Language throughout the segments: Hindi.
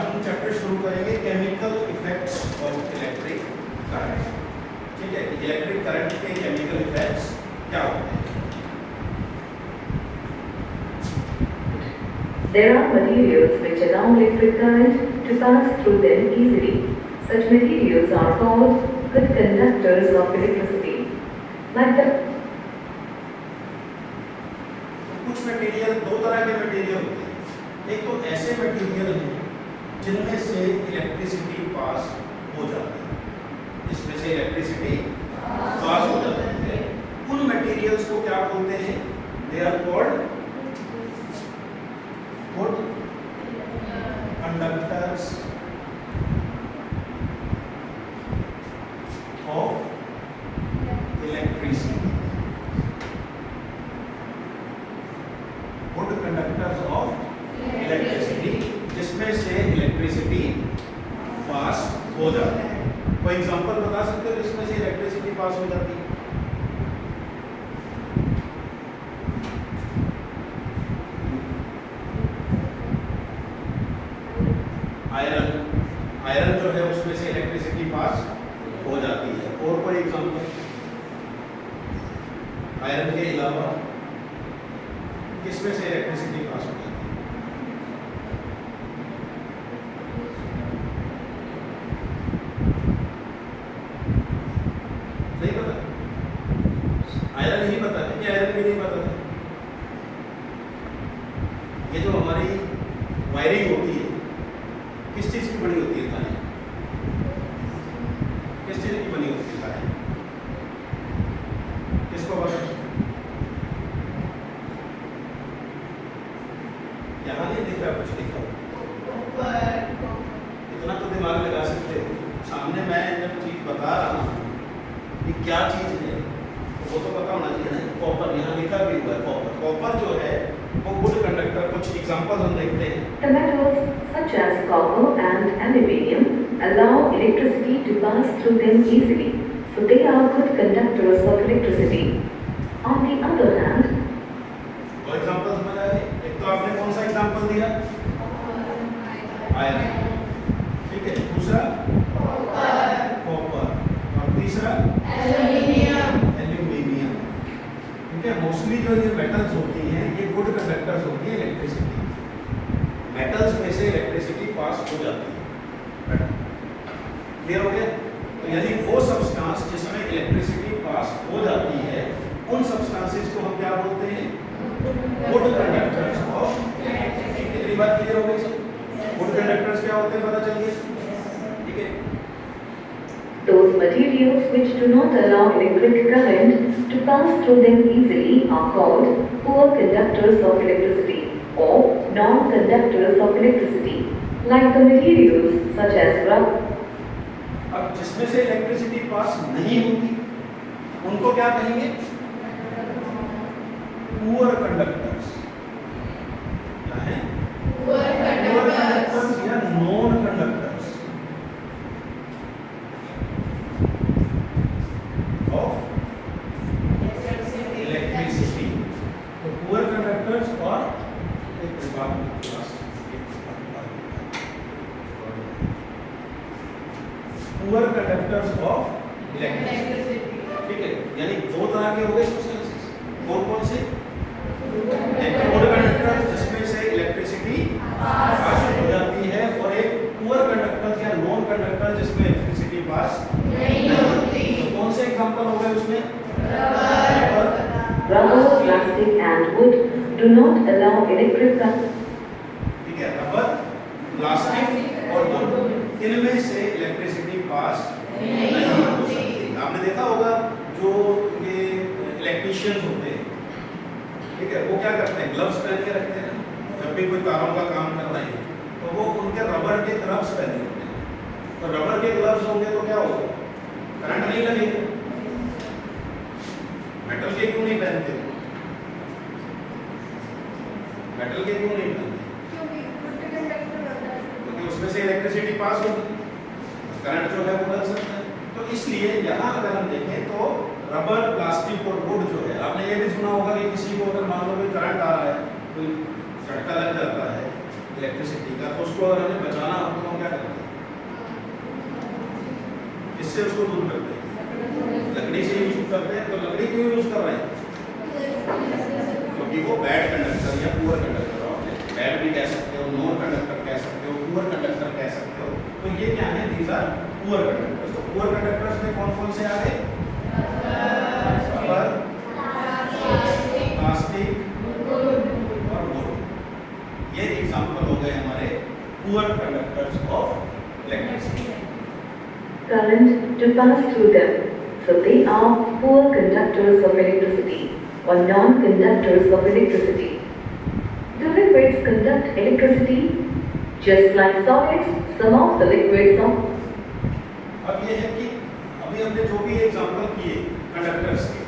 हम चैप्टर शुरू करेंगे chemical effects of electric current. ठीक है, इलेक्ट्रिक करंट के केमिकल इफेक्ट्स क्या होते हैं? There are materials which allow electric current to pass through them easily. Such materials are called good conductors of electricity. Like the कुछ मटेरियल, दो तरह के मटेरियल होते हैं। एक तो ऐसे मटेरियल हैं जिनमें से इलेक्ट्रिसिटी पास हो जाती है, जिसमें से इलेक्ट्रिसिटी पास हो जाती है। उन मटेरियल्स को क्या बोलते हैं? They are called good conductors of electricity. Good conductors of electricity, जिसमें से इलेक्ट्रिसिटी पास हो जाती है। कोई एग्जांपल बता सकते हो जिसमें से इलेक्ट्रिसिटी पास हो जाती है? आयरन जो है उसमें से इलेक्ट्रिसिटी पास हो जाती है। और कोई एग्जांपल आयरन के अलावा किसमें से इलेक्ट्रिसिटी पास हो जाती है? नहीं पता? आयरन ही पता है कि आयरन भी नहीं पता था? ये जो हमारी वायरिंग होती है किस चीज की बनी होती है? तारे किस चीज की बनी होती है? तारे किसको पता? यहाँ नहीं दिख रहा, कुछ दिखा इतना तो दिमाग लगा सकते हो। सामने मैं जब चीज बता रहा हूँ कि क्या चीज है तो वो तो पता होना चाहिए ना। कॉपर यहाँ लिखा भी हुआ है, कॉपर। कॉपर जो है वो गुड कंडक्टर। कुछ एग्जांपल हम देखते हैं। The metals such as copper and aluminium allow electricity to pass through them easily, so they are good conductors of electricity. On the other hand, दो एग्जांपल समझ आए? एक तो आपने कौन सा एग्जांपल दिया? आयरन। ठीक है, दूसरा कॉपर और तीसरा एल्यूमिनियम। ठीक है, मोस्टली जो ये मेटल्स होती हैं ये गुड कंडक्टर्स होती है इलेक्ट्रिसिटी। मेटल्स में से इलेक्ट्रिसिटी पास हो जाती है। क्लियर हो गया? तो यानी वो सब्सटेंस जिसमें इलेक्ट्रिसिटी पास हो जाती है उन सब्सटेंसेस को हम क्या बोलते हैं? Good conductors of electricity. इतनी बात क्लियर हो गई सर? गुड कंडक्टर्स क्या होते हैं पता चल गया? ठीक है। those materials which do not allow electric current to pass through them easily are called poor conductors of electricity or non-conductors of electricity, like the materials such as rubber. अब जिसमें से इलेक्ट्रिसिटी पास नहीं होती उनको क्या कहेंगे? Poor conductors. क्या है? पुअर कंडक्टर्स या नॉन कंडक्टर्स ऑफ इलेक्ट्रिसिटी। तो पुअर कंडक्टर्स और पुअर कंडक्टर्स ऑफ इलेक्ट्रिसिटी। ठीक है, यानी दो तरह के हो गए सब्सटेंसेस। कौन कौन से? एक गुड कंडक्टर जिसमें से इलेक्ट्रिसिटी पास हो जाती है और एक पुअर कंडक्टर या नॉन कंडक्टर जिसमें इलेक्ट्रिसिटी पास नहीं होती। तो कौन से एग्जांपल हो गए उसमें? Rubber, plastic and wood do not allow electric current. ठीक है, रबर, प्लास्टिक और वुड, इनमें से इलेक्ट्रिसिटी पास नहीं हो सकती। आपने देखा होगा जो ये इलेक्ट्रीशियंस होते हैं, ठीक है, वो क्या करते हैं? ग्लव्स पहन के रखते हैं। जब भी कोई तारों का काम कर रहे हैं तो वो उनके रबर के ग्लव्स पहने होते हैं। तो रबर के ग्लव्स होंगे तो क्या होगा? करंट नहीं लगेगा। मेटल के क्यों नहीं पहनते? मेटल के क्यों नहीं पहनते? क्योंकि उसमें से इलेक्ट्रिसिटी पास होगी, करंट जो है वो लग सकता है। तो इसलिए यहाँ अगर हम देखें तो रबर, प्लास्टिक और वुड जो है, आपने ये भी सुना होगा कि किसी को अगर मान लो कोई करंट आ रहा है, कोई झटका लग जाता है इलेक्ट्रिसिटी का, तो उसको अगर हमें बचाना हो तो इससे उसको दूर करते हैं। लकड़ी से यूज करते हैं, तो लकड़ी क्यों यूज कर रहे हैं? क्योंकि वो बैड कंडक्टर या पुअर कंडक्टर हो, बैड भी कह सकते हो, नॉन कंडक्टर कह सकते हो, पुअर कंडक्टर कह सकते हो। तो ये क्या है? These are poor conductors. तो पुअर कंडक्टर्स में कौन कौन से आ गए? रबर, प्लास्टिक और वुड। ये एग्जांपल हो गए हमारे poor conductors of electricity. Current to pass through them, so they are poor conductors of electricity or non-conductors of electricity. Do liquids conduct electricity? Just like solids, some of the liquids of अब ये है कि अभी हमने जो भी एग्जांपल किए कंडक्टर्स के,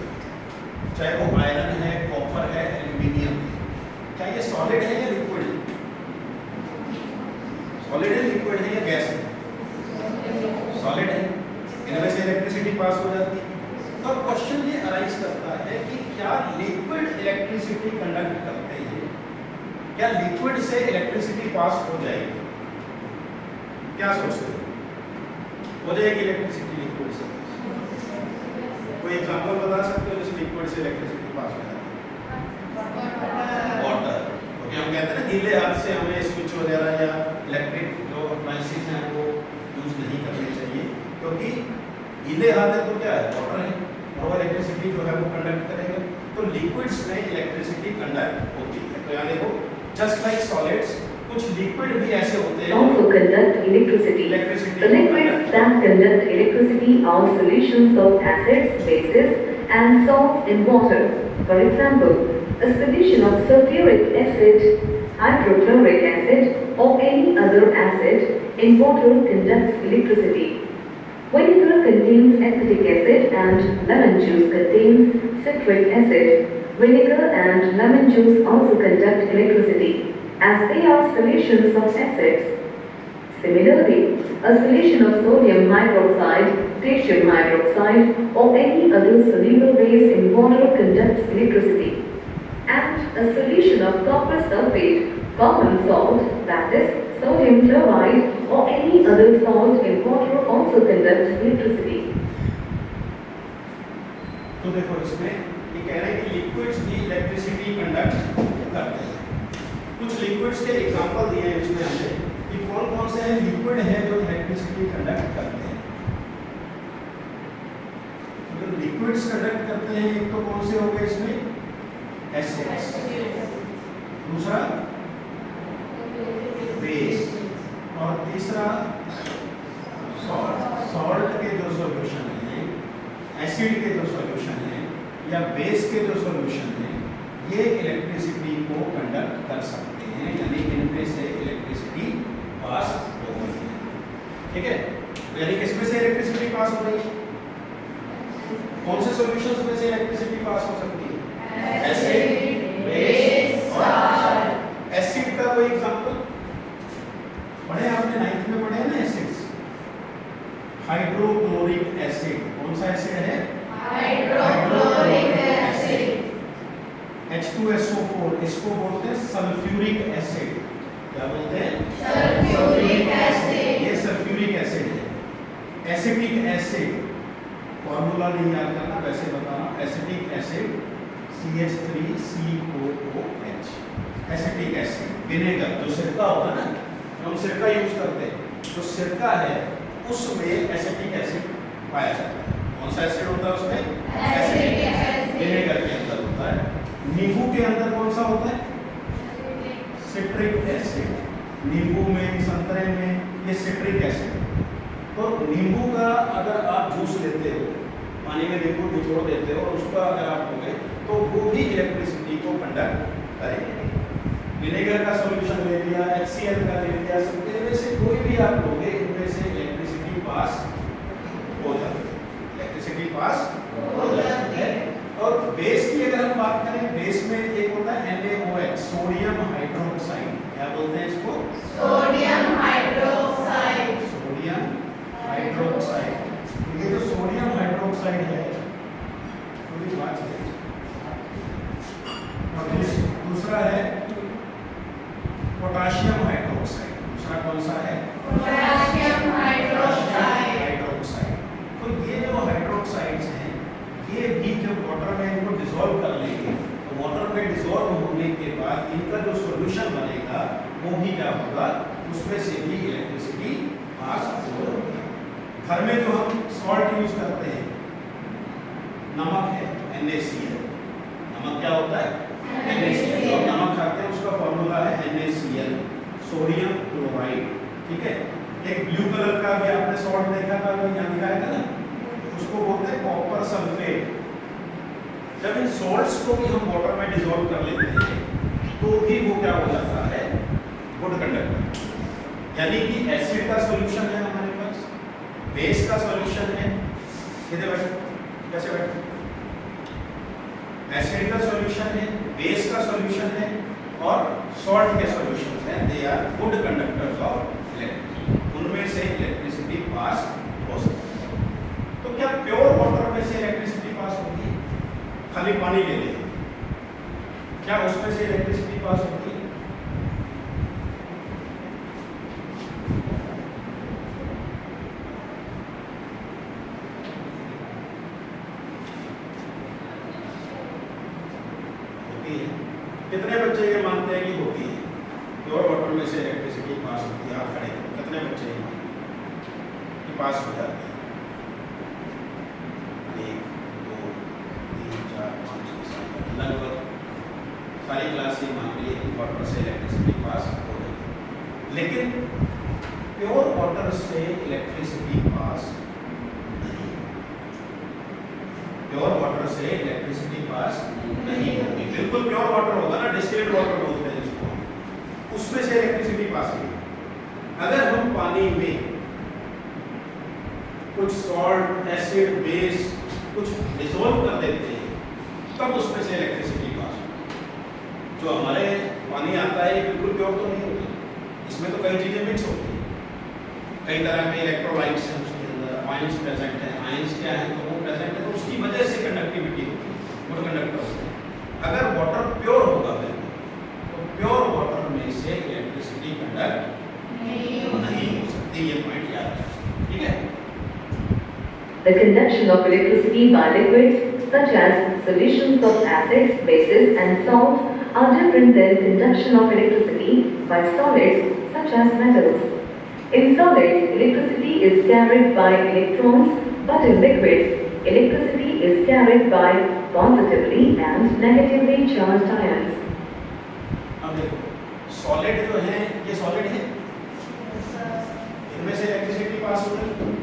चाहे वो आयरन है, कॉपर है, एल्यूमिनियम है, क्या ये सॉलिड है या लिक्विड है? सॉलिड है, लिक्विड है या गैस है? सॉलिड है। इनमें से इलेक्ट्रिसिटी पास हो जाती है। तो अब क्वेश्चन ये अराइज करता है कि क्या लिक्विड इलेक्ट्रिसिटी कंडक्ट करते हैं? क्या लिक्विड से इलेक्ट्रिसिटी पास हो जाएगी? क्या सोचते हो? हो जाएगी इलेक्ट्रिसिटी लिक्विड से? कोई एग्जांपल बता सकते हो जिस लिक्विड से इलेक्ट्रिसिटी पास हो जाए? वाटर। क्योंकि हम कहते हैं ना गीले हाथ से हमें स्विच वगैरह या इलेक्ट्रिक जो अप्लायंसेस हैं वो यूज नहीं करने चाहिए, क्योंकि गीले हाथ है तो क्या है? वाटर है, और इलेक्ट्रिसिटी जो है वो कंडक्ट करेगा। तो लिक्विड्स में इलेक्ट्रिसिटी कंडक्ट होती है। तो यहाँ देखो, जस्ट लाइक सॉलिड्स, कुछ लिक्विड भी ऐसे होते हैं also conduct electricity. The liquids that conduct electricity are solutions of acids, bases, and salts in water. For example, a solution of sulfuric acid, hydrochloric acid, or any other acid in water conducts electricity. Vinegar contains acetic acid and lemon juice contains citric acid. Vinegar and lemon juice also conduct electricity, as they are solutions of acids. Similarly, a solution of sodium hydroxide, potassium hydroxide, or any other soluble base in water conducts electricity. And a solution of copper sulfate, common salt, that is, sodium chloride, or any other salt in water also conducts electricity. तो देखो इसमें ये कह रहे हैं कि लिक्विड्स भी इलेक्ट्रिसिटी कंडक्ट करते हैं। कुछ लिक्विड्स के एग्जांपल दिए हैं इसमें हमने कि कौन कौन से लिक्विड हैं जो इलेक्ट्रिसिटी कंडक्ट करते हैं। तो लिक्विड्स कंडक्ट करते हैं, एक तो कौन से हो गए इसमें? एसिड्स, दूसरा बेस, और तीसरा सॉल्ट। सॉल्ट के जो सॉल्यूशन हैं, एसिड के जो सॉल्यूशन हैं या बेस के जो सॉल्यूशन हैं, ये इलेक्ट्रिसिटी को कंडक्ट कर सकते हैं, यानी इनमें से इलेक्ट्रिसिटी पास हो रही है। ठीक है, यानी किसमें से इलेक्ट्रिसिटी पास हो रही है? कौन से सॉल्यूशंस में से इलेक्ट्रिसिटी पास हो सकती है? एसिड, बेस और सॉल्ट। एसिड का कोई एग्जांपल पढ़े आपने 9th में पढ़े हैं ना एसिड्स? हाइड्रोक्लोरिक एसिड, कौन सा एसिड है? Hydrochloric acid. H2SO4, इसको बोलते हैं सल्फ्यूरिक एसिड। क्या बोलते हैं? Sulphuric acid. ये सल्फ्यूरिक एसिड है। एसिटिक एसिड, फॉर्मूला नहीं याद करना, वैसे बताना। Acetic acid CH3COOH, acetic acid. Vinegar, जो सिरका होता है ना, हम सिरका यूज करते हैं, जो सिरका है उसमें एसिटिक एसिड पाया जाता है। कौन सा एसिड होता है उसमें? Acetic acid. विनेगर के अंदर होता है। नींबू के अंदर कौन सा होता है? Citric acid. नींबू में, संतरे में ये सिट्रिक एसिड। तो नींबू का अगर आप जूस लेते हो, पानी में नींबू निचोड़ देते हो और उसका अगर आप लोगे तो वो भी इलेक्ट्रिसिटी को कंडक्ट करेंगे। विनेगर का सॉल्यूशन ले लिया, HCl का ले लिया, सब इनमें से कोई भी आप लोगे, इनमें से इलेक्ट्रिसिटी पास हो जाती है। इलेक्ट्रिसिटी पास हो जाती है। और बेस की अगर हम बात करें, बेस में एक होता है NaOH, सोडियम हाइड्रोक्साइड। क्या बोलते हैं इसको? Sodium hydroxide. Sodium hydroxide. ये जो सोडियम हाइड्रोक्साइड है, थोड़ी बात है। और दूसरा है पोटाशियम हाइड्रोक्साइड। दूसरा कौन सा है? Potassium hydroxide. डिसॉल्व कर लेंगे तो वाटर में डिसॉल्व होने के बाद इनका जो सॉल्यूशन बनेगा वो भी क्या होगा, उसमें से भी इलेक्ट्रिसिटी पास होगा। घर में जो हम सॉल्ट यूज करते हैं, नमक है NaCl, नमक क्या होता है NaCl, जो नमक खाते हैं उसका फॉर्मूला है NaCl, सोडियम क्लोराइड। ठीक है, एक ब्लू कलर का भी आपने सॉल्ट देखा था, यहाँ दिखाया था ना, उसको बोलते हैं कॉपर सल्फेट। जब इन सॉल्ट्स को भी हम वाटर में डिसॉल्व कर लेते हैं तो भी वो क्या हो जाता है, गुड कंडक्टर। यानी कि एसिड का सॉल्यूशन है हमारे पास, बेस का सॉल्यूशन है, किधर बैठे कैसे बैठे, एसिड का सॉल्यूशन है, बेस का सॉल्यूशन है और सॉल्ट के सॉल्यूशन है, they are good conductors of electricity, उनमें से इलेक्ट्रिसिटी पास हो सकती है। तो क्या प्योर वाटर में से इलेक्ट्रिसिटी पास होती है? खाली पानी ले लें, क्या उसमें से इलेक्ट्रिसिटी पास होती है? कितने बच्चे ये मानते हैं कि होती है, प्योर वाटर में से इलेक्ट्रिसिटी पास होती है? आप खड़े करो, कितने बच्चे ये मानते हैं कि पास हो जाती है? 1 2 3 4 5 6 7 लगभग सारी क्लास ये मान रही है कि वाटर से इलेक्ट्रिसिटी पास हो रही है, लेकिन प्योर वाटर से इलेक्ट्रिसिटी पास नहीं, प्योर वाटर से इलेक्ट्रिसिटी पास नहीं होगी। बिल्कुल प्योर वाटर होगा ना, डिस्टिल्ड वाटर बोलते हैं जिसको, उसमें से इलेक्ट्रिसिटी पास होगी। अगर हम पानी में कुछ सॉल्ट, एसिड, बेस कुछ डिसॉल्व कर देते हैं तब उसमें से इलेक्ट्रिसिटी पास होगी। जो हमारे पानी आता है ये बिल्कुल प्योर तो नहीं होगा, इसमें तो कई चीजें मिक्स होती हैं, कई तरह के इलेक्ट्रोलाइट्स हैं उसके अंदर, आयंस प्रेजेंट हैं, आयंस क्या है तो वो प्रेजेंट है, तो उसकी वजह से कंडक्टिविटी होती है, गुड कंडक्टर होते हैं। अगर वाटर प्योर होगा तो प्योर वाटर में से इलेक्ट्रिसिटी कंडक्ट नहीं हो सकती, ये पॉइंट याद रखना, ठीक है। The conduction of electricity by liquids such as solutions of acids, bases and salts are different than conduction of electricity by solids such as metals. In solids, electricity is carried by electrons, but in liquids, electricity is carried by positively and negatively charged ions. अब देखो, सॉलिड जो है ये सॉलिड है, इनमें से इलेक्ट्रिसिटी पास हो रही है,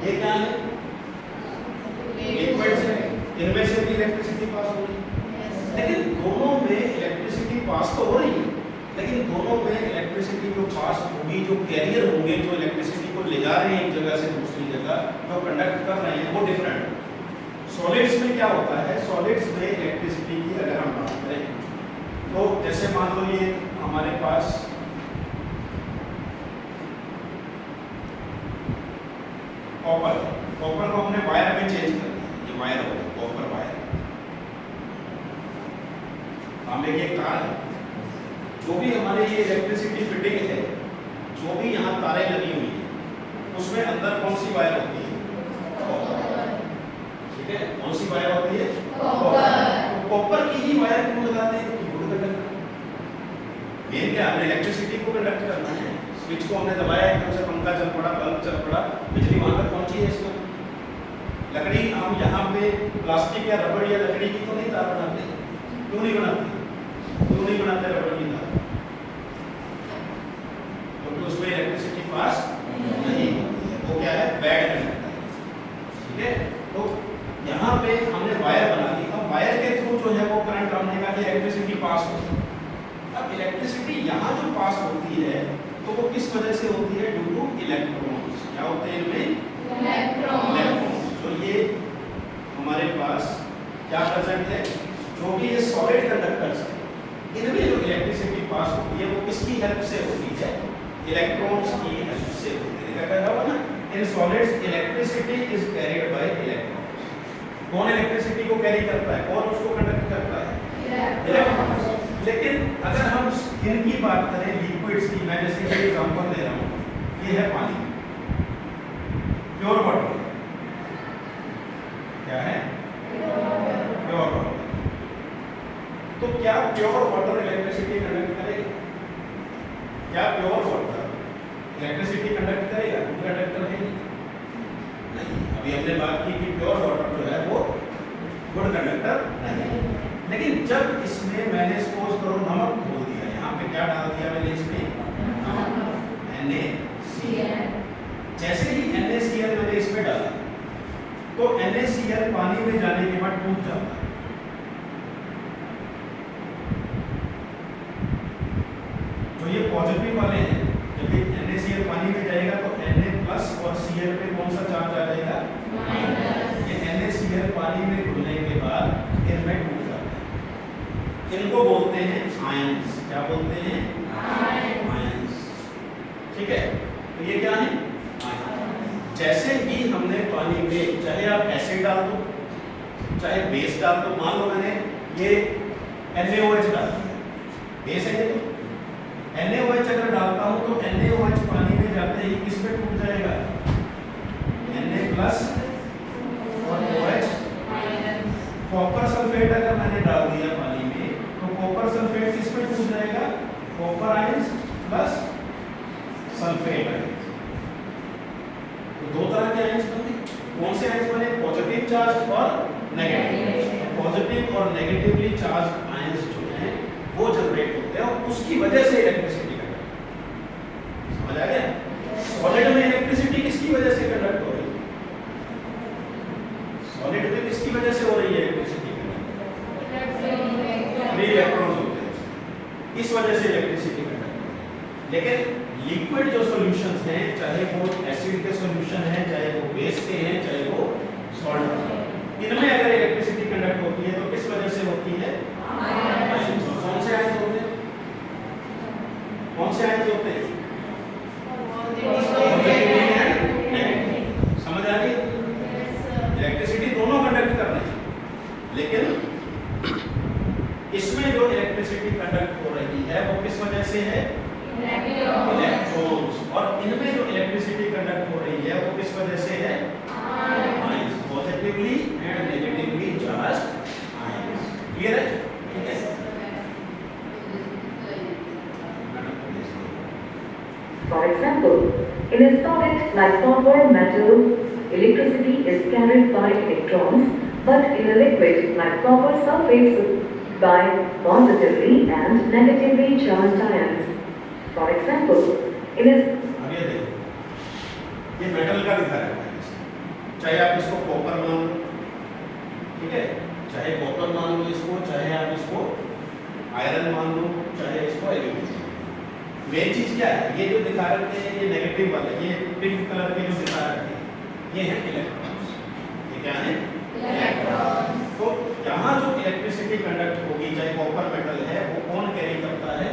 ये क्या है लिक्विड्स है, इनमें से भी इलेक्ट्रिसिटी पास हो रही है, लेकिन दोनों में इलेक्ट्रिसिटी पास तो हो रही है, लेकिन दोनों में इलेक्ट्रिसिटी जो पास होगी, जो कैरियर होंगे, जो इलेक्ट्रिसिटी को ले जा रहे हैं एक जगह से दूसरी जगह, जो कंडक्ट कर रहे हैं वो डिफरेंट। सॉलिड्स में क्या होता है, सॉलिड्स में इलेक्ट्रिसिटी की अगर हम बात करें तो जैसे मान लो ये हमारे पास कॉपर, कॉपर को हमने वायर में चेंज कर दिया, ये वायर हो गया कॉपर वायर। तांबे की एक तार है, जो भी हमारे ये इलेक्ट्रिसिटी फिटिंग है, जो भी यहाँ तारें लगी हुई है उसमें अंदर कौन सी वायर होती है, कॉपर, ठीक है। कौन सी वायर होती है, कॉपर। तो कॉपर की ही वायर क्यों लगाते हैं, मेन क्या हमने इलेक्ट्रिसिटी को कंडक्ट करना है, स्विच को हमने दबाया एकदम से पंखा चल पड़ा, बल्ब चल पड़ा, बिजली वहां तक पहुंची है। इसमें लकड़ी हम यहाँ पे प्लास्टिक या रबड़ या लकड़ी की तो नहीं तार बनाते, क्यों नहीं बनाते रबड़ की तार, क्योंकि उसमें इलेक्ट्रिसिटी पास नहीं होती है, वो क्या है बैड कंडक्टर, ठीक है। तो यहाँ पे हमने वायर बना दी, अब वायर के थ्रू जो है वो करंट हमने कहा कि इलेक्ट्रिसिटी पास होती है। अब इलेक्ट्रिसिटी यहाँ जो पास होती है तो वो किस वजह से होती है, ड्यू टू इलेक्ट्रॉन्स। क्या होते हैं इनमें, इलेक्ट्रॉन्स। तो ये हमारे पास क्या प्रेजेंट है, जो भी ये सॉलिड कंडक्टर्स हैं इनमें जो इलेक्ट्रिसिटी पास होती है वो किसकी हेल्प से होती है, इलेक्ट्रॉन्स की हेल्प से होती है। क्या कहा हुआ ना, in solids electricity is carried bye electrons. कौन इलेक्ट्रिसिटी को कैरी करता है, कौन उसको कंडक्ट करता है, इलेक्ट्रॉन्स। लेकिन अगर हम इनकी बात करें लिक्विड्स की, मैं जैसे कि एग्जांपल दे रहा हूँ, ये है पानी, प्योर वाटर, क्या है प्योर वाटर। इलेक्ट्रिसिटी कंडक्ट करेगा? गुड कंडक्टर है नहीं। अभी हमने बात की कि प्योर वाटर जो है वो गुड कंडक्टर नहीं। लेकिन जब इसमें मैंने सपोज करो नमक बोल दिया, यहाँ पे क्या डाल दिया मैंने इसमें? नमक, NaCl। जैसे ही NaCl मैंने इसमें डाला तो NaCl पानी में जाने के बाद टूट जाता है। तो ये पॉजिटिव वाले हैं, जब NaCl पानी में जाएगा तो Na प्लस और Cl पे कौन सा चार्ज आ जाएगा? माइनस। ये NaCl पानी में घुलने के बाद इनमें टूट जाता है। इनको बोलते हैं आयंस। क्या बोलते हैं? आयंस। ठीक है, तो ये क्या है? आयंस। जैसे ही हमने पानी में, चाहे आप एसिड डाल दो चाहे बेस डाल दो, मान लो मैंने ये NaOH डाल दिया, बेस है ये, तो NaOH अगर डालता हूं तो NaOH पानी में जाते ही किस पे टूट जाएगा? Na प्लस और OH माइनस। कॉपर सल्फेट अगर मैंने डाल दिया पानी में तो कॉपर सल्फेट किस पे टूट जाएगा? Copper ions plus sulphate ions. तो दो तरह के आयंस बने। कौन से आयंस बने? पॉजिटिव चार्ज और नेगेटिव। पॉजिटिव और नेगेटिवली चार्ज आयंस जो हैं वो जनरेट होते हैं और उसकी वजह से इलेक्ट्रिसिटी कंडक्ट। समझ आ गया? सॉलिड में इलेक्ट्रिसिटी किसकी वजह से कंडक्ट हो रही है? सॉलिड में किसकी वजह से हो रही है इलेक्ट्रिसिटी कंडक्ट? फ्री इलेक्ट्रॉन्स होते हैं, इस वजह से इलेक्ट्रिसिटी कंडक्ट हो रही है। लेकिन लिक्विड जो सॉल्यूशंस हैं, चाहे वो एसिड के सॉल्यूशन हैं, चाहे वो बेस के हैं, चाहे वो सॉल्ट के हैं, इनमें अगर इलेक्ट्रिसिटी कंडक्ट होती है तो किस वजह से होती है? आयंस। कौन से आयंस होते हैं? कौन से आयंस होते हैं? समझ आ रही? इलेक्ट्रिसिटी दोनों कंडक्ट कर रहे हैं, लेकिन इसमें जो इलेक्ट्रिसिटी कंडक्ट हो रही है वो किस वजह से है? इलेक्ट्रॉन्स। और इनमें जो इलेक्ट्रिसिटी कंडक्ट हो रही है वो किस वजह से है? Ions. Positively and negatively charged ions. Clear है? ठीक है। For example, in a solid like copper metal, electricity is carried by electrons, but in a liquid like copper sulfate by positively and negatively charged ions. For example, in a अब ये देखो, ये मेटल का दिखा रहा है, चाहे आप इसको कॉपर मान लो, ठीक है, चाहे कॉपर मान लो इसको, चाहे आप इसको आयरन मान लो, चाहे इसको एल्यूमिनियम। मेन चीज क्या है? ये जो दिखा रखे हैं ये नेगेटिव वाले, ये पिंक कलर के जो दिखा रखे हैं ये हैं इलेक्ट्रॉन्स। ये क्या है? इलेक्ट्रॉन्स। तो यहाँ जो इलेक्ट्रिसिटी कंडक्ट होगी, चाहे कॉपर मेटल है, वो कौन कैरी करता है?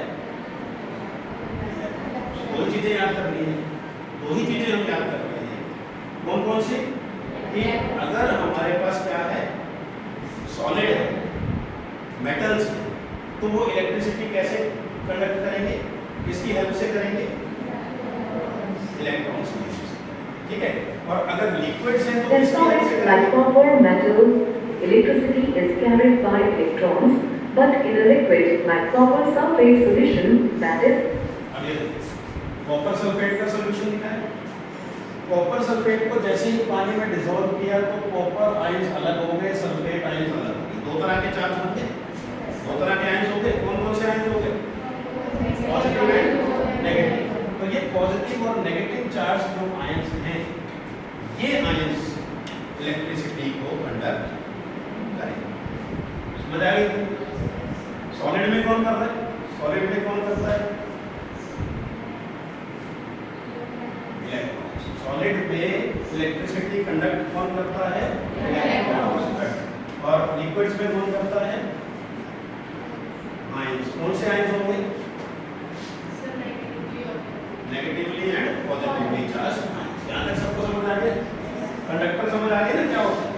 दो चीजें याद करनी है, दो ही चीजें हम याद कर रहे हैं। कौन कौन सी? कि अगर हमारे पास क्या है? सॉलिड है, मेटल्स है, तो वो इलेक्ट्रिसिटी कैसे कंडक्ट करेंगे? किसकी हेल्प से करेंगे? इलेक्ट्रॉन्स की। ठीक है। और अगर लिक्विड्स हैं तो in किसकी हेल्प से solids like करेंगे? copper metal, electricity is carried by electrons, but in a liquid like copper sulfate solution, that is अब ये कॉपर सल्फेट का सॉल्यूशन क्या है? कॉपर सल्फेट को जैसे ही पानी में डिसॉल्व किया तो कॉपर आयंस अलग हो गए, सल्फेट आयंस अलग हो गए। दो तरह के चार्ज होंगे, दो तरह के आयंस होंगे। कौन कौन से आयंस होंगे? Positive and negative. तो ये पॉजिटिव और नेगेटिव चार्ज जो आयंस हैं, ये आयंस इलेक्ट्रिसिटी को कंडक्ट करेंगे। समझ आ गई? सॉलिड में कौन कर रहा है? सॉलिड में कौन करता है? इलेक्ट्रॉन्स। सॉलिड में इलेक्ट्रिसिटी कंडक्ट कौन करता है? इलेक्ट्रॉन्स। और लिक्विड्स में कौन करता है? आयंस। कौन से आयंस होंगे? Negatively and positively charge ions. ध्यान रख, सबको समझ आ गया? कंडक्टर समझ आ गया ना क्या होता है?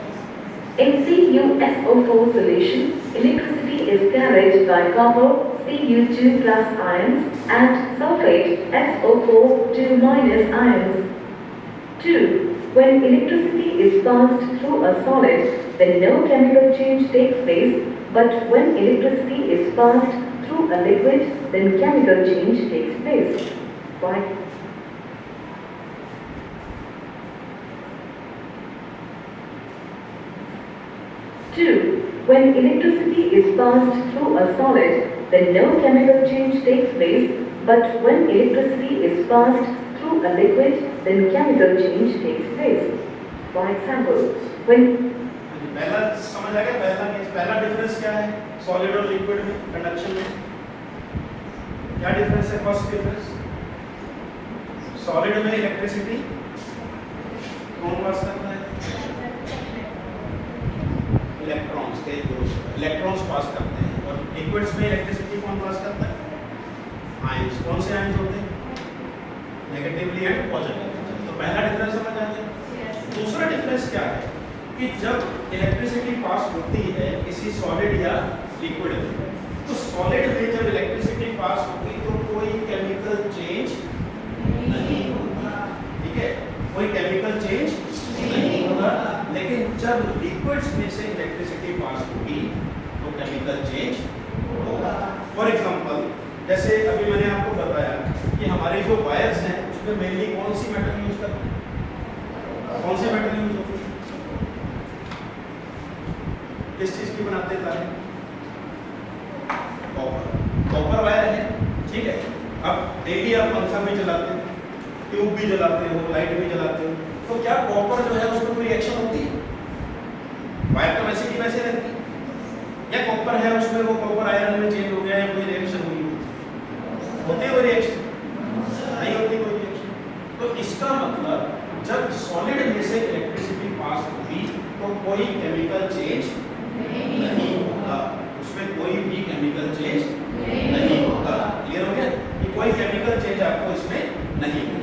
in CuSO4 solution, electricity is carried by copper Cu2 plus ions and sulfate SO4 2 minus ions. 2. When electricity is passed through a solid, then no chemical change takes place, but when electricity is passed through a liquid, then chemical change takes place. Why? 2. When electricity is passed through a solid, then no chemical change takes place, but when electricity is passed through a liquid, then chemical change takes place. For example, when पहला समझ आ गया, पहला डिफरेंस क्या है सॉलिड और लिक्विड में कंडक्शन में? क्या डिफरेंस है? फर्स्ट डिफरेंस, सॉलिड में इलेक्ट्रिसिटी कौन पास करता है? इलेक्ट्रॉन्स के इलेक्ट्रॉन्स पास करते हैं। और लिक्विड्स में इलेक्ट्रिसिटी कौन पास करता है? आयंस। कौन से आयंस होते हैं? Negatively and positively. तो पहला डिफरेंस समझ आ गया। दूसरा डिफरेंस क्या है कि जब इलेक्ट्रिसिटी पास होती है किसी सॉलिड या लिक्विड में, तो सॉलिड में जब इलेक्ट्रिसिटी पास होगी तो कोई केमिकल चेंज नहीं होगा, ठीक है, कोई केमिकल चेंज नहीं होगा। लेकिन जब लिक्विड्स में से इलेक्ट्रिसिटी पास होगी तो केमिकल चेंज होगा। फॉर एग्जांपल, जैसे अभी मैंने आपको बताया कि हमारे जो वायर्स हैं उसमें मेनली कौन सी मेटल यूज करते हैं? कौन से मेटल यूज होते हैं? किस चीज की बनाते हैं तारे? कॉपर वायर है, ठीक है। अब डेली आप पंखा भी चलाते हो, ट्यूब भी जलाते हो, लाइट भी जलाते हो, तो क्या कॉपर जो है उसमें कोई रिएक्शन होती है? वायर तो वैसे की वैसे रहती है, या कॉपर है उसमें वो कॉपर आयरन में चेंज हो गया या कोई रिएक्शन हुई होती है? कोई रिएक्शन नहीं होती, कोई रिएक्शन। तो इसका मतलब जब सॉलिड में से इलेक्ट्रिसिटी पास होगी तो कोई केमिकल चेंज नहीं होगा, उसमें कोई भी केमिकल चेंज नहीं होगा। क्लियर हो गया कि कोई केमिकल चेंज आपको इसमें नहीं होगा।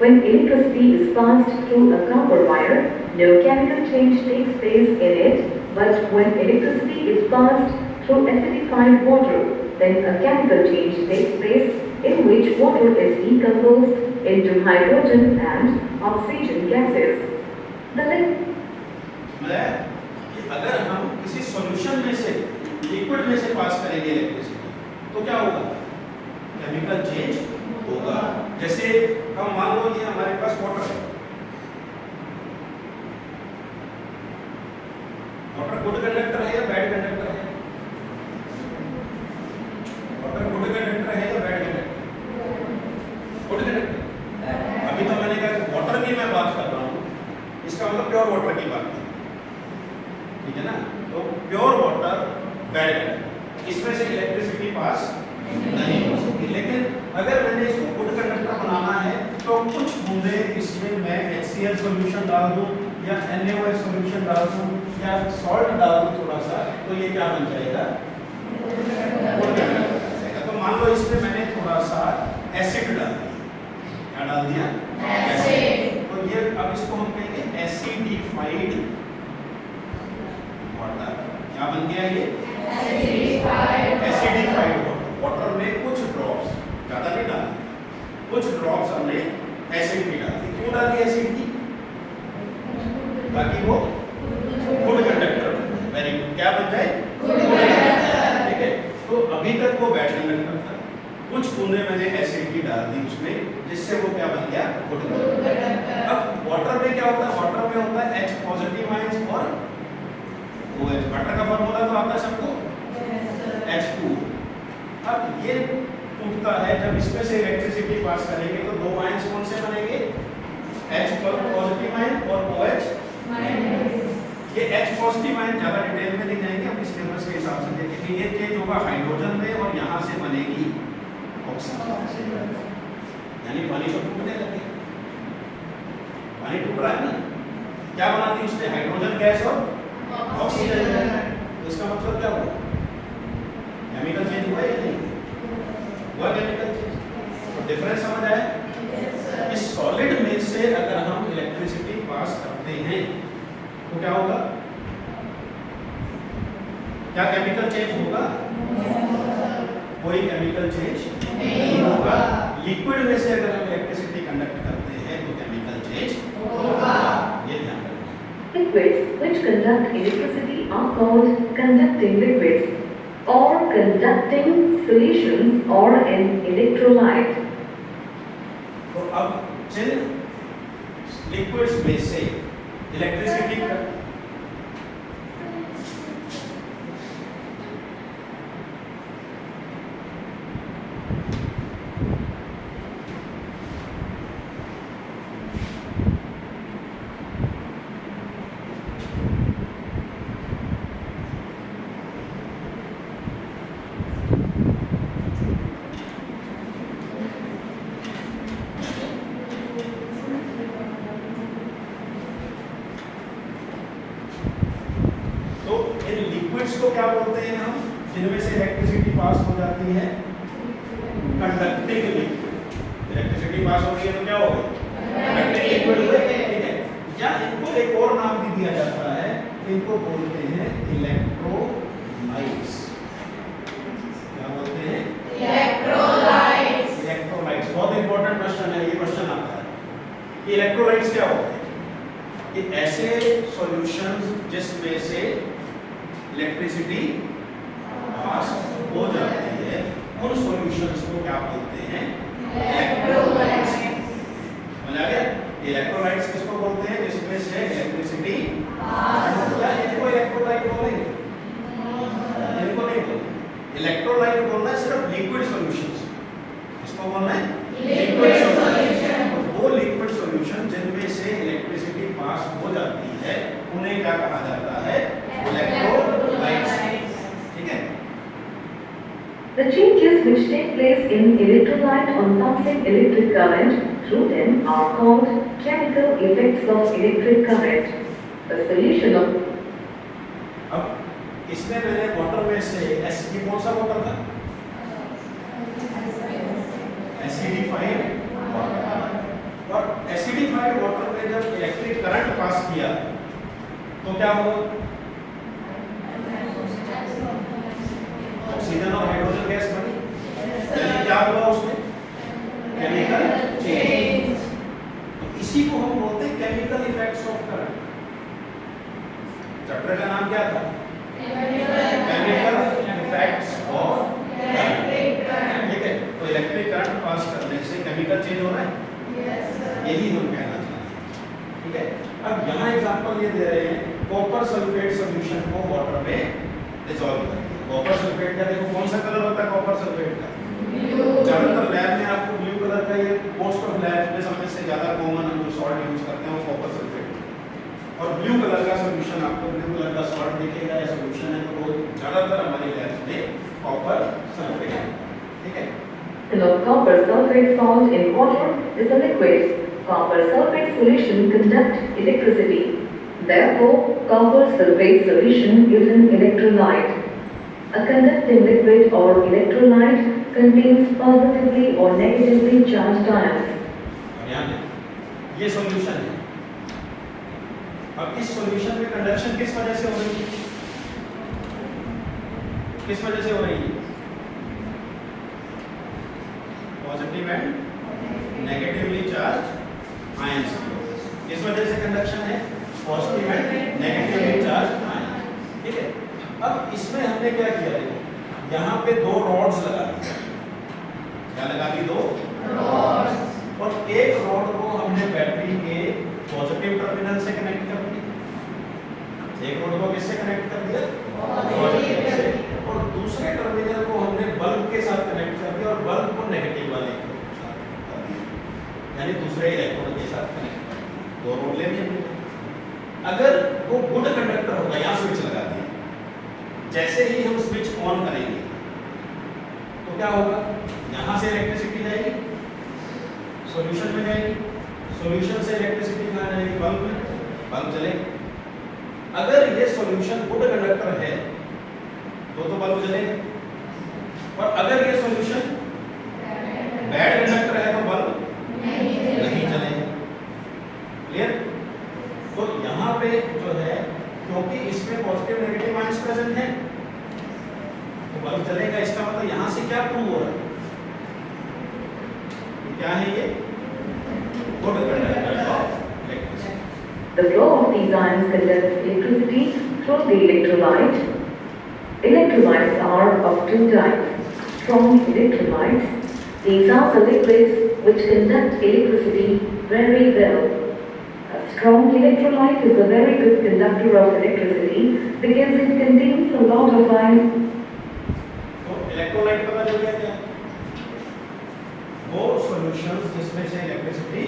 when electricity is passed through a copper wire, no chemical change takes place in it, but when electricity is passed through acidified water, then a chemical change takes place in which water is decomposed into hydrogen and oxygen gases. कि अगर हम किसी सॉल्यूशन में से लिक्विड में से पास करेंगे इलेक्ट्रिसिटी तो क्या होगा? केमिकल चेंज होगा। जैसे हम मान लो ये हमारे पास वाटर है, वाटर गुड कंडक्टर है या बैड कंडक्टर है? वाटर गुड कंडक्टर है या बैड कंडक्टर? Good conductor. अभी तो मैंने कहा कि वाटर की मैं बात कर रहा हूँ, इसका मतलब प्योर वाटर की बात है, ठीक है ना? तो प्योर वाटर बैड कंडक्टर, इसमें से इलेक्ट्रिसिटी पास नहीं हो सकती। लेकिन अगर मैंने इसको गुड कंडक्टर बनाना है तो कुछ बूंदे इसमें मैं HCl सॉल्यूशन डाल दूं या NaOH सॉल्यूशन डाल दूं या सॉल्ट डाल दूं थोड़ा सा, तो ये क्या बन जाएगा? गुड कंडक्टर बन जाएगा। तो मान लो इसमें मैंने थोड़ा सा एसिड डाल दिया, क्या डाल दिया? एसिड। तो ये अब इसको हम कहेंगे एसिडिफाइड वाटर। क्या बन गया ये? एसिडिफाइड वाटर में कुछ ड्रॉप्स, ज्यादा नहीं डाला, कुछ ड्रॉप्स हमने एसिड की डाली। क्यों डाली एसिड की? ताकि वो गुड कंडक्टर बने। वेरी गुड, क्या बन जाए? गुड कंडक्टर, ठीक है। तो अभी तक वो बैड कंडक्टर था, कुछ बूंदे मैंने एसिड की डाल दी उसमें, जिससे वो क्या बन गया? Good conductor. अब वाटर में क्या होता है? वाटर में होता है H पॉजिटिव आयंस और OH। वाटर का फॉर्मूला तो आता है सबको, H2। अब ये टूटता है, जब इसमें से इलेक्ट्रिसिटी पास करेंगे तो दो आयंस कौन से बनेंगे? H पॉजिटिव आयन और OH माइनस। ये H पॉजिटिव आयन ज्यादा डिटेल में नहीं जाएंगे, हम इस सिलेबस के हिसाब से देखेंगे। ये चेंज होगा हाइड्रोजन में और यहाँ से बनेगी ऑक्सीजन, यानी पानी तो टूटने लगे, पानी टूट रहा है ना। क्या बनाती है उसने? हाइड्रोजन गैस और ऑक्सीजन गैस। तो इसका मतलब क्या हुआ? केमिकल चेंज हुआ या नहीं हुआ? Chemical change. तो डिफरेंस समझ आया? इस सॉलिड में से अगर हम इलेक्ट्रिसिटी पास करते हैं तो क्या होगा? क्या केमिकल चेंज होगा? कोई केमिकल चेंज नहीं होगा। लिक्विड में से अगर हम इलेक्ट्रिसिटी कंडक्ट करते हैं तो केमिकल चेंज होगा। ये ध्यान रखना। Liquids which conduct electricity are called conducting liquids, or conducting solutions, or an electrolyte. तो अब जिन लिक्विड्स में से इलेक्ट्रिसिटी को क्या बोलते हैं हम, जिनमें से इलेक्ट्रिसिटी पास हो जाती है? Conducting liquid. इलेक्ट्रिसिटी पास हो रही है तो क्या होगा? कंडक्टिंग लिक्विड हुए, ठीक है। या इनको एक और नाम भी दिया जाता है, इनको बोलते हैं इलेक्ट्रोलाइट्स। क्या बोलते हैं? इलेक्ट्रोलाइट्स। इलेक्ट्रोलाइट्स बहुत इंपॉर्टेंट क्वेश्चन है, ये क्वेश्चन आता है कि इलेक्ट्रोलाइट्स क्या होते हैं? कि ऐसे सॉल्यूशंस जिसमें से इलेक्ट्रिसिटी पास हो जाती है, उन सॉल्यूशंस को क्या बोलते हैं? इलेक्ट्रोलाइट्स। समझ आ गया? इलेक्ट्रोलाइट्स किसको बोलते हैं? जिसमें से इलेक्ट्रिसिटी या इनको इलेक्ट्रोलाइट बोलेंगे? इनको नहीं बोलेंगे। इलेक्ट्रोलाइट बोलना है सिर्फ लिक्विड सॉल्यूशंस। इसको बोलना है लिक्विड सॉल्यूशन। वो लिक्विड सॉल्यूशन जिनमें से इलेक्ट्रिसिटी पास हो जाती है, उन्हें क्या कहा जाता है? इलेक्ट्रोलाइट्स। ठीक है। The changes which take place in electrolyte on passing electric current through them are called chemical effects of electric current. A solution of अब इसमें मैंने वाटर में से एसिड, कौन सा वाटर था? Acidified water. और एसिडिफाइड वाटर में जब इलेक्ट्रिक करंट पास किया तो क्या हुआ? ऑक्सीजन और हाइड्रोजन गैस बनी। यानी क्या हुआ उसमें? Chemical change. तो इसी को हम बोलते हैं chemical effects of current. Chapter का नाम क्या था? Chemical effects of current. ठीक है। तो इलेक्ट्रिक करंट पास करने से केमिकल चेंज हो रहा है, यही हम कहना चाहते हैं। ठीक है। अब यहाँ एग्जांपल ये दे रहे हैं, कॉपर सल्फेट सॉल्यूशन को वाटर में डिसॉल्व करते हैं। कॉपर सल्फेट का देखो कौन सा कलर होता है कॉपर सल्फेट का? ज्यादातर लैब में आपको ब्लू कलर का, ये मोस्ट ऑफ लैब में सब से ज्यादा कॉमन हम जो सॉल्ट यूज करते हैं वो कॉपर सल्फेट। और ब्लू कलर का सॉल्यूशन आपको ब्लू कलर का सॉल्ट दिखेगा या सॉल्यूशन है, तो वो ज्यादातर हमारे लैब में कॉपर सल्फेट है। ठीक है। of copper sulfate salt in water is a liquid. Copper sulfate solution conduct electricity. Therefore, copper sulfate solution is an electrolyte. A conducting liquid or electrolyte contains positively or negatively charged ions. ध्यान दें, ये सॉल्यूशन है। अब इस सॉल्यूशन में कंडक्शन किस वजह से हो रही है? किस वजह से हो रही है? Positive and negatively charge ions. किस वजह से कंडक्शन है? Positive and negatively charge ions. ठीक है। अब इसमें हमने क्या किया? देखो यहाँ पे दो रॉड्स लगा दी। क्या लगा दी? दो रॉड्स। और एक रॉड को हमने बैटरी के पॉजिटिव टर्मिनल से कनेक्ट कर दिया। एक रॉड को किससे कनेक्ट कर दिया? पॉजिटिव से। और दूसरे टर्मिनल को हमने बल्ब के साथ कनेक्ट कर दिया और बल्ब को नेगेटिव वाले के साथ कर दिया, यानी दूसरे इलेक्ट्रोड के साथ कनेक्ट कर दिया। दो रॉड ले लिए। अगर वो गुड कंडक्टर होगा, यहाँ स्विच लगा दिया, जैसे ही हम स्विच ऑन करेंगे तो क्या होगा? यहाँ से इलेक्ट्रिसिटी जाएगी, सॉल्यूशन में जाएगी, सॉल्यूशन से इलेक्ट्रिसिटी कहाँ जाएगी? बल्ब में, बल्ब जलेगा। अगर ये सॉल्यूशन गुड कंडक्टर है तो बल्ब जलेगा, और अगर ये सॉल्यूशन बैड कंडक्टर है तो बल्ब नहीं जलेगा। क्लियर? तो यहाँ पे जो है, क्योंकि इसमें पॉजिटिव नेगेटिव आयंस प्रेजेंट है तो बल्ब जलेगा। इसका मतलब यहाँ से क्या प्रूव हो रहा है? क्या है ये? Good conductor of electricity. The flow of these ions conducts electricity through the electrolyte. Electrolytes are of two types. Strong electrolytes. These are the liquids which conduct electricity very well. A strong electrolyte is a very good conductor of electricity because it contains a lot of ions. तो इलेक्ट्रोलाइट पता चल गया क्या? वो सॉल्यूशंस जिसमें से इलेक्ट्रिसिटी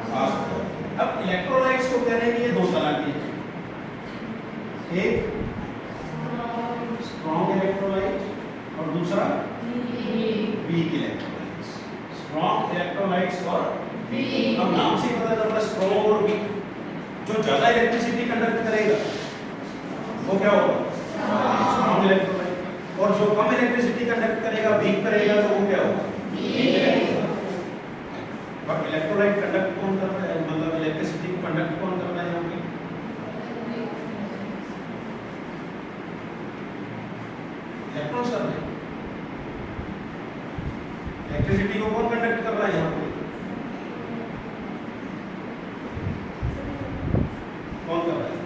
पास हो। अब इलेक्ट्रोलाइट्स को कहने के लिए दो तरह के हैं, एक स्ट्रॉन्ग इलेक्ट्रोलाइट और दूसरा वीक इलेक्ट्रोलाइट्स। स्ट्रॉन्ग इलेक्ट्रोलाइट्स और वीक। अब नाम से ही पता चल रहा है स्ट्रॉन्ग और वीक। जो ज्यादा इलेक्ट्रिसिटी कंडक्ट करेगा वो क्या होगा? और जो कम इलेक्ट्रिसिटी कंडक्ट करेगा, वीक करेगा, तो वो क्या होगा? और इलेक्ट्रोलाइट कंडक्ट कौन कर रहा है, मतलब इलेक्ट्रिसिटी को कंडक्ट कौन कर रहा है यहाँ पे? इलेक्ट्रॉन्स कर रहे हैं। इलेक्ट्रिसिटी को कौन कंडक्ट कर रहा है यहाँ पे? कौन कर रहा है?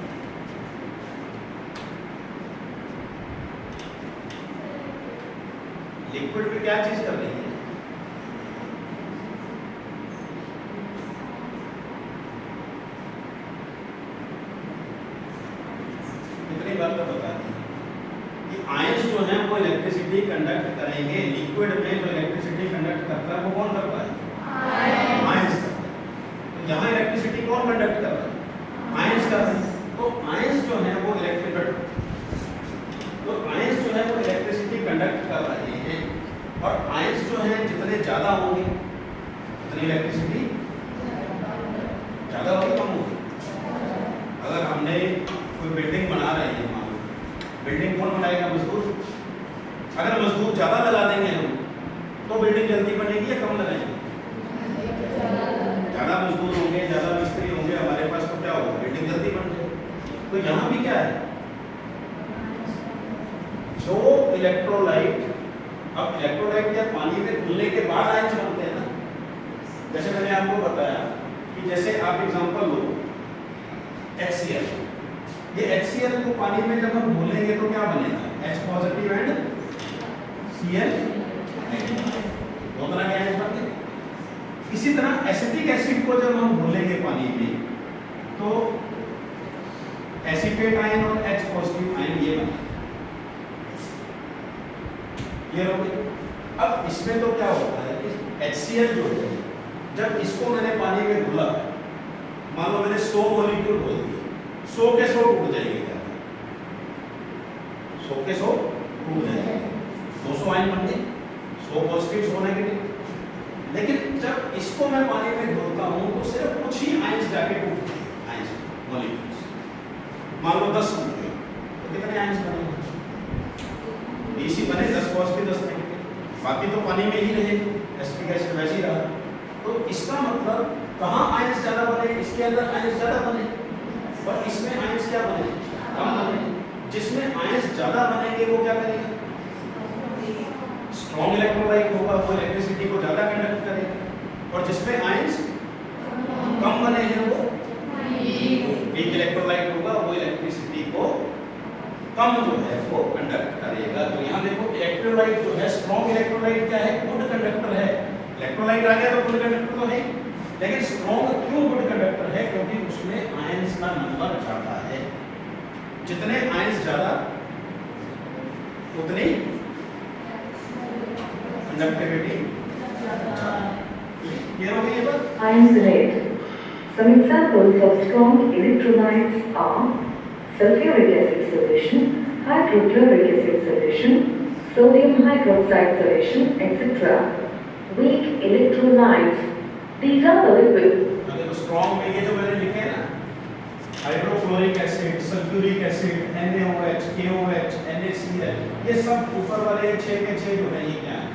लिक्विड में क्या चीज कर रही है? इतनी बात तो बता दी कि आयंस जो हैं वो इलेक्ट्रिसिटी कंडक्ट करेंगे। लिक्विड में जो इलेक्ट्रिसिटी कंडक्ट करता है वो कौन करता है? आयंस करता है। तो यहाँ इलेक्ट्रिसिटी कौन कंडक्ट कर रहा है? आयंस कर रहे हैं। तो आयंस जो है वो इलेक्ट्रिसिटी कंडक्ट कर रहे हैं, और आयंस जो हैं जितने ज्यादा होंगे उतनी इलेक्ट्रिसिटी ज्यादा होगी, कम होगी? अगर हमने कोई बिल्डिंग बना रहे हैं, मान लो बिल्डिंग कौन बनाएगा? मजदूर। अगर मजदूर ज्यादा लगा देंगे हम तो बिल्डिंग जल्दी बनेगी या कम लगाएंगे? ज्यादा मजदूर होंगे, ज्यादा मिस्त्री होंगे हमारे पास, तो क्या होगा? बिल्डिंग जल्दी बन जाएगी। तो यहाँ भी क्या है, जो इलेक्ट्रोलाइट, अब इलेक्ट्रोलाइट या पानी में घुलने के बाद आयंस बनते हैं ना। जैसे मैंने आपको बताया कि जैसे आप एग्जांपल लो HCl, ये HCl को पानी में जब हम घोलेंगे तो क्या बनेगा? H positive and Cl negative, दो तरह के आयंस बनते हैं। इसी तरह एसिटिक एसिड को जब हम घोलेंगे पानी में तो एसीटेट आयन और H पॉजिटिव आयन ये बने। ये हो गई। अब इसमें तो क्या होता है कि HCl जो है, जब इसको मैंने पानी में घोला, मान लो मैंने 100 मॉलिक्यूल घोल दिए, 100 के 100 टूट जाएंगे। क्या 100 के 100 टूट जाएंगे? 200 आयन बन गए, 100 पॉजिटिव 100 नेगेटिव। लेकिन जब इसको मैं पानी में घोलता हूँ तो सिर्फ कुछ ही आयंस जाके टूटते हैं, आयंस मॉलिक्यूल्स। मान लो 10 टूट गए तो कितने आयंस बनेंगे? 20 ही बने, 10 पॉजिटिव 10 नेगेटिव, बाकी तो पानी में ही रहे, एसिटिक एसिड वैसे ही रहा। तो इसका मतलब कहाँ आयंस ज्यादा बने? इसके अंदर आयंस ज्यादा बने और इसमें आयंस क्या बने? कम बने। जिसमें आयंस ज्यादा बनेंगे वो क्या करेगा? स्ट्रॉन्ग इलेक्ट्रोलाइट होगा, वो इलेक्ट्रिसिटी को ज्यादा कंडक्ट करेगा, और जिसमें आयंस कम बने हैं वो वीक इलेक्ट्रोलाइट होगा, वो इलेक्ट्रिसिटी को कम जो है वो कंडक्ट करेगा। तो यहाँ देखो इलेक्ट्रोलाइट जो है, स्ट्रॉन्ग इलेक्ट्रोलाइट क्या है? गुड कंडक्टर है। इलेक्ट्रोलाइट आ गया तो गुड कंडक्टर तो है, लेकिन स्ट्रॉन्ग क्यों गुड कंडक्टर है? क्योंकि उसमें आयंस का नंबर ज्यादा है। जितने आयंस ज्यादा उतनी कंडक्टिविटी ज्यादा। ये हो गई ये बात। Ions rate. Some examples of strong electrolytes are sulfuric acid solution, hydrochloric acid solution, sodium hydroxide solution, etc. Weak electrolytes. These are the liquid. देखो स्ट्रॉन्ग में ये जो मैंने लिखे हैं ना, hydrochloric acid, sulphuric acid, NaOH, KOH, NaCl, ये सब ऊपर वाले 6 के 6 जो है ये क्या है?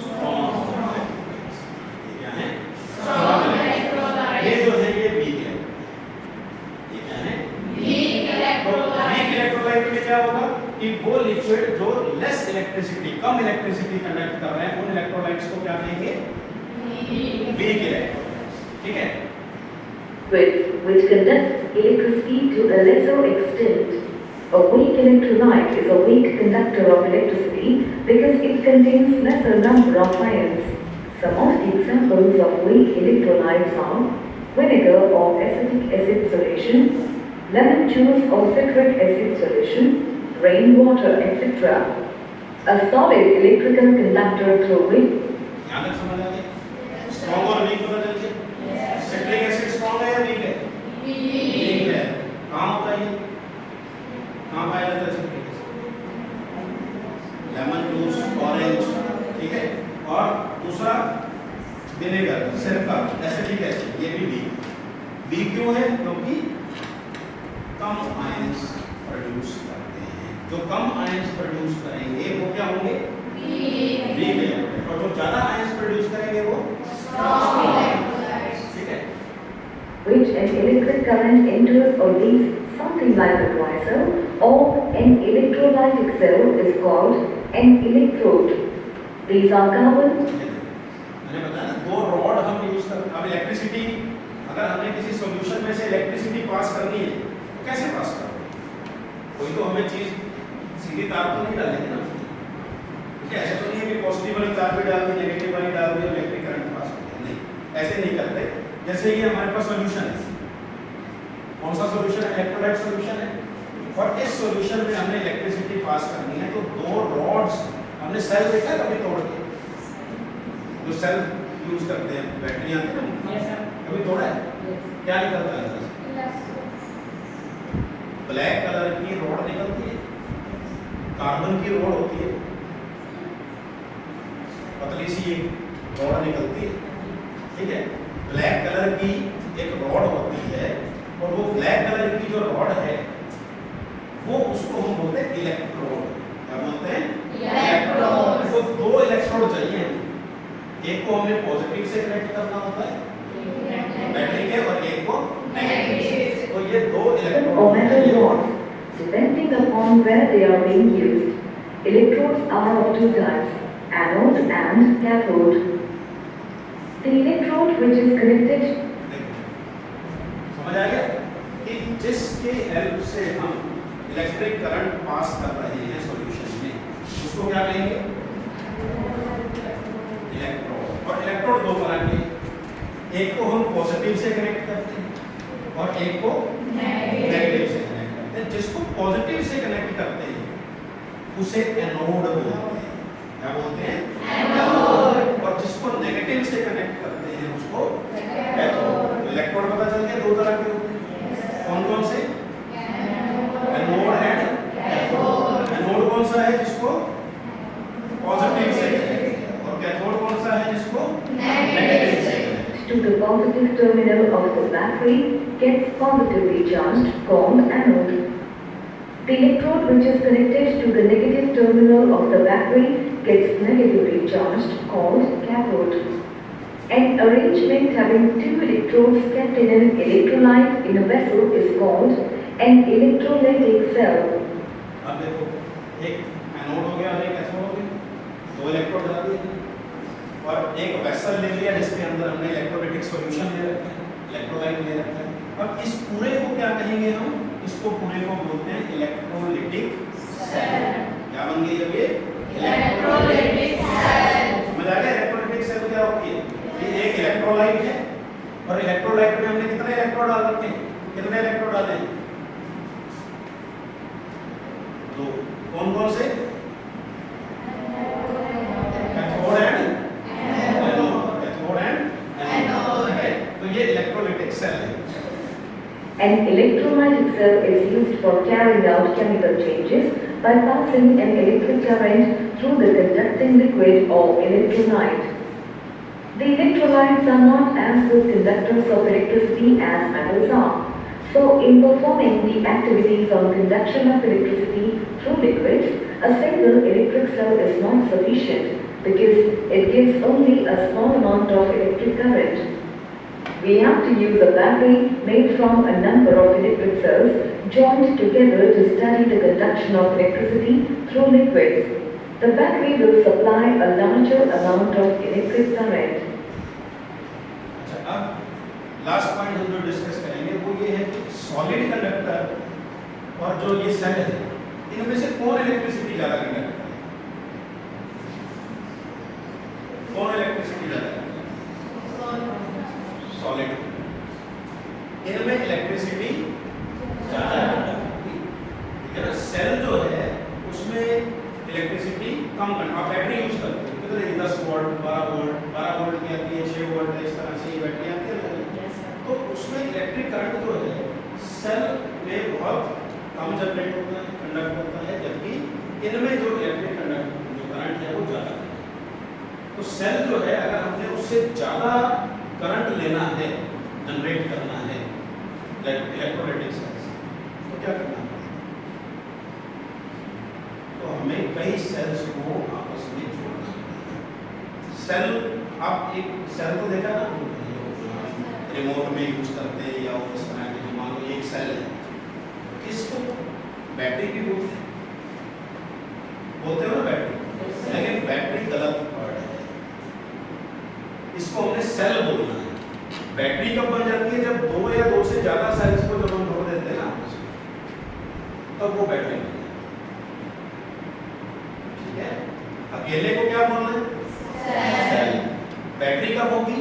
Strong electrolytes. ये क्या है? Strong electrolytes. ये जो है ये वीक है। ये क्या है? Weak electrolyte. वीक इलेक्ट्रोलाइट में क्या होगा कि वो लिक्विड जो लेस इलेक्ट्रिसिटी, कम इलेक्ट्रिसिटी कंडक्ट कर रहे हैं, उन इलेक्ट्रोलाइट्स को क्या कहेंगे? Weak electrolytes. ठीक है? Which conducts electricity to a lesser extent. A weak electrolyte is a weak conductor of electricity because it contains lesser number of ions. Some of the examples of weak electrolytes are vinegar or acetic acid solution, lemon juice or citric acid solution, rainwater, etc. A solid electrical conductor through which यहाँ तक समझ आ गया? स्ट्रॉन्ग और वीक पता चल गया? सिट्रिक एसिड स्ट्रॉन्ग है या वीक है? वीक है। कहाँ होता है ये? कहाँ पाया जाता है citric acid? Lemon juice, orange, ठीक है? और दूसरा विनेगर, सिरका, एसिटिक एसिड, ये भी वीक। वीक क्यों है? क्योंकि कम आयंस प्रोड्यूस करते हैं। जो कम आयंस प्रोड्यूस करेंगे वो क्या होंगे? Weak electrolyte. और जो ज्यादा आयंस प्रोड्यूस करेंगे वो स्ट्रॉन्ग इलेक्ट्रोलाइट। ठीक है, which an electric current enters or leaves something like a coil or an electrolytic cell is called an electrode. These are carbon. मैंने बताया ना, दो रॉड हम यूज कर, अब इलेक्ट्रिसिटी अगर हमें किसी सॉल्यूशन में से इलेक्ट्रिसिटी पास करनी है तो कैसे पास करोगे? कोई तो हमें चीज सीधी तार तो नहीं डालेंगे ना, ठीक है? ऐसे तो नहीं है कि पॉजिटिव वाली तार भी डाल दी, नेगेटिव वाली डाल दी, इलेक्ट्रिक करंट पास हो गया, नहीं, ऐसे नहीं करते। जैसे ये हमारे पास सॉल्यूशन है, कौन सा सॉल्यूशन है? इलेक्ट्रोलाइट सॉल्यूशन है, और इस सॉल्यूशन में हमने इलेक्ट्रिसिटी पास करनी है तो दो रॉड्स, हमने सेल देखा है कभी तोड़ के, जो सेल यूज करते हैं, बैटरी आती है ना, कभी तोड़ा है? क्या निकलता है इसमें? ब्लैक कलर की रॉड निकलती है, कार्बन की रॉड होती है, पतली सी एक रॉड निकलती है, ठीक है? ब्लैक कलर की एक रॉड होती है, और वो ब्लैक कलर की जो रॉड है वो उसको हम बोलते हैं इलेक्ट्रोड। क्या बोलते हैं? इलेक्ट्रोड। तो दो इलेक्ट्रोड चाहिए, एक को हमें पॉजिटिव से कनेक्ट करना होता है बैटरी के, और एक को नेगेटिव। तो ये दो Or metal electrode, rods, depending upon where they are being used. Electrodes are of two types, anode and cathode. The electrode which is connected समझ आ गया कि जिसके हेल्प से हम इलेक्ट्रिक करंट पास कर रहे हैं सॉल्यूशन में, उसको क्या कहेंगे? इलेक्ट्रोड। और इलेक्ट्रोड दो तरह के, एक को हम पॉजिटिव से कनेक्ट करते हैं और एक को नेगेटिव से कनेक्ट करते हैं। जिसको पॉजिटिव से कनेक्ट करते हैं उसे एनोड बोलते हैं। क्या बोलते हैं? एनोड। और जिसको नेगेटिव से कनेक्ट करते हैं उसको कैथोड। इलेक्ट्रोड पता चल गया, दो तरह के होते हैं, कौन कौन से? Anode and cathode. एनोड कौन सा है? जिसको पॉजिटिव से कनेक्ट, और कैथोड कौन सा है? जिसको नेगेटिव से connect. to the positive terminal of the battery gets positively charged, called anode. The electrode which is connected to the negative terminal of the battery gets negatively charged, called cathode. An arrangement having two electrodes kept in an electrolyte in a vessel is called an electrolytic cell. अब देखो, एक एनोड हो गया और एक कैथोड हो गया, दो इलेक्ट्रोड डाल दिए और एक वेसल ले लिया जिसके अंदर हमने इलेक्ट्रोलाइटिक सॉल्यूशन ले रखा है, इलेक्ट्रोलाइट ले रखा है। अब इस पूरे को क्या कहेंगे हम? इसको पूरे को बोलते हैं इलेक्ट्रोलाइटिक सेल। क्या बन गई अब ये? Electrolytic cell. समझ आ गया इलेक्ट्रोलाइटिक सेल क्या होती है? ये एक इलेक्ट्रोलाइट है, और इलेक्ट्रोलाइट में हमने कितने इलेक्ट्रोड डाल रखे हैं? कितने इलेक्ट्रोड डाले हैं? दो। कौन कौन से? Cathode and anode. Cathode and anode. तो ये इलेक्ट्रोलाइटिक सेल है। An electrolytic cell is used for carrying out chemical changes by passing an electric current through the conducting liquid or electrolyte. The electrolytes are not as good conductors of electricity as metals are. So, in performing the activities on conduction of electricity through liquids, a single electric cell is not sufficient because it gives only a small amount of electric current. We have to use a battery made from a number of electric cells joined together to study the conduction of electricity through liquids. The battery will supply a larger amount of electric current. अच्छा, अब लास्ट पॉइंट हम जो डिस्कस करेंगे वो ये है कि सॉलिड कंडक्टर और जो ये सेल है, इनमें से कौन इलेक्ट्रिसिटी ज़्यादा कंडक्ट करता है? कौन इलेक्ट्रिसिटी ज़्यादा करता है? सॉलिड। इनमें इलेक्ट्रिसिटी ज़्यादा कंडक्ट होती है ना। सेल जो है उसमें इलेक्ट्रिसिटी कम करना। आप बैटरी यूज करते हो कितने? 10 वोल्ट, 12 वोल्ट की आती है, 6 वोल्ट है, इस तरह से ये बैटरी आती है। तो उसमें इलेक्ट्रिक करंट जो है सेल में बहुत कम जनरेट होता है, कंडक्ट होता है, जबकि इनमें जो इलेक्ट्रिक कंडक्ट जो करंट है वो ज़्यादा है। तो सेल जो है अगर हमने उससे ज़्यादा करंट लेना है, जनरेट करना है इलेक्ट्रोलाइटिक सेल से, तो क्या करना है? तो हमें कई सेल्स को आपस में जोड़ना है। सेल, आप एक सेल तो देखा ना, रिमोट में यूज करते हैं या ऑफिस में आके, मान लो एक सेल है, इसको बैटरी भी बोलते हैं, बोलते हो ना बैटरी, लेकिन बैटरी गलत वर्ड है, इसको हमने सेल बोलना है। बैटरी कब बन जाती है? जब दो या दो से ज्यादा सेल्स को जब हम जोड़ देते हैं ना आपस में, तब वो बैटरी बन जाती है। ठीक है, अकेले को क्या बोलना है? सेल। बैटरी कब होगी?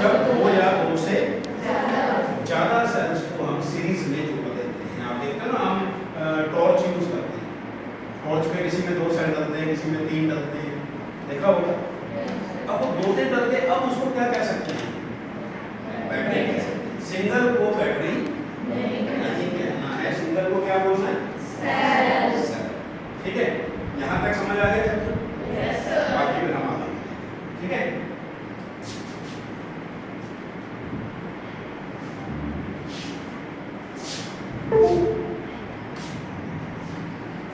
जब दो या दो से ज्यादा सेल्स को हम सीरीज में जोड़ देते हैं। आप देखते हैं ना, हम टॉर्च यूज करते हैं, टॉर्च पे किसी में 2 सेल डलते हैं, किसी में 3 डलते हैं, देखा होगा। अब वो 2 डल के अब